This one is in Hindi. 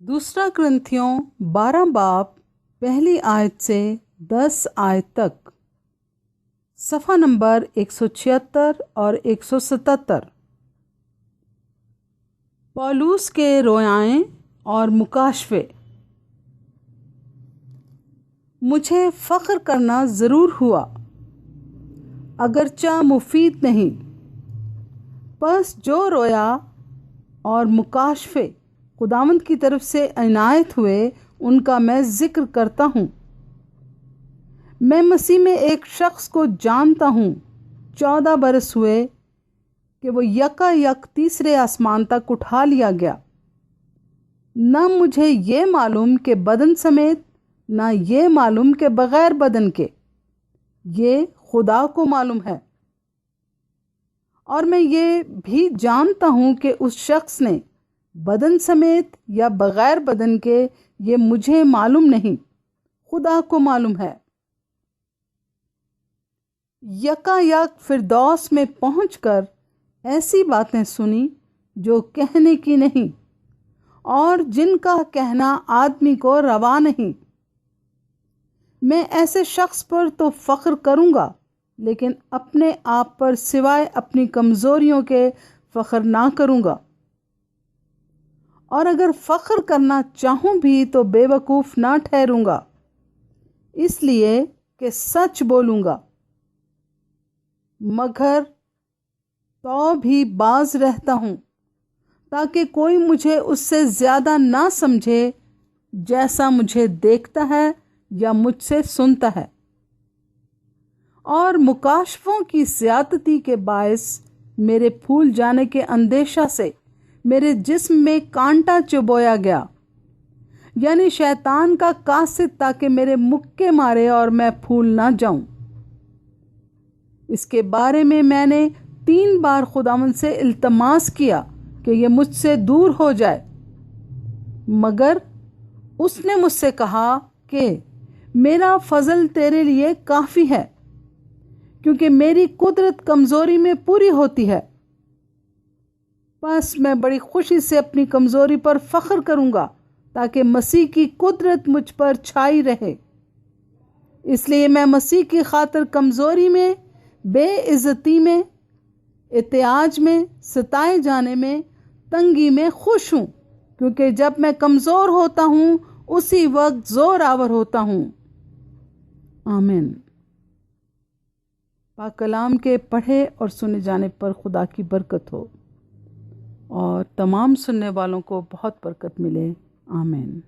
दूसरा ग्रंथियों 12 बाब पहली आयत से 10 आयत तक, सफ़ा नंबर 176 और 177। पौलुस के रोयाएं और मुकाशफे। मुझे फ़ख्र करना ज़रूर हुआ, अगरचा मुफीद नहीं। बस जो रोया और मुकाशफे खुदावंद की तरफ से इनायत हुए उनका मैं जिक्र करता हूँ। मैं मसीह में एक शख्स को जानता हूँ। 14 बरस हुए कि वो यकायक तीसरे आसमान तक उठा लिया गया। न मुझे ये मालूम कि बदन समेत, न ये मालूम कि बग़ैर बदन के, ये खुदा को मालूम है। और मैं ये भी जानता हूँ कि उस शख्स ने बदन समेत या बग़ैर बदन के, ये मुझे मालूम नहीं, खुदा को मालूम है। यकायक फिरदौस में पहुंचकर ऐसी बातें सुनी जो कहने की नहीं और जिनका कहना आदमी को रवा नहीं। मैं ऐसे शख्स पर तो फ़ख्र करूँगा, लेकिन अपने आप पर सिवाय अपनी कमज़ोरियों के फ़ख्र ना करूँगा। और अगर फ़ख्र करना चाहूँ भी तो बेवकूफ़ ना ठहरूँगा, इसलिए कि सच बोलूँगा। मगर तो भी बाज रहता हूँ, ताकि कोई मुझे उससे ज़्यादा ना समझे, जैसा मुझे देखता है या मुझसे सुनता है। और मुकाशफों की ज़्यादती के बायस मेरे फूल जाने के अंदेशा से मेरे जिस्म में कांटा चुभोया गया, यानी शैतान का कासिद, ताकि मेरे मुक्के मारे और मैं फूल ना जाऊं। इसके बारे में मैंने 3 बार खुदावंद से इल्तमास किया कि ये मुझसे दूर हो जाए, मगर उसने मुझसे कहा कि मेरा फजल तेरे लिए काफ़ी है, क्योंकि मेरी कुदरत कमज़ोरी में पूरी होती है। बस मैं बड़ी खुशी से अपनी कमज़ोरी पर फ़ख्र करूँगा, ताकि मसीह की कुदरत मुझ पर छाई रहे। इसलिए मैं मसीह की खातिर कमज़ोरी में, बेइज्जती में, इत्याज में, सताए जाने में, तंगी में खुश हूँ, क्योंकि जब मैं कमज़ोर होता हूँ उसी वक्त ज़ोरावर होता हूँ। आमीन। पाक कलाम के पढ़े और सुने जाने पर खुदा की बरकत हो और तमाम सुनने वालों को बहुत बरकत मिले। आमीन।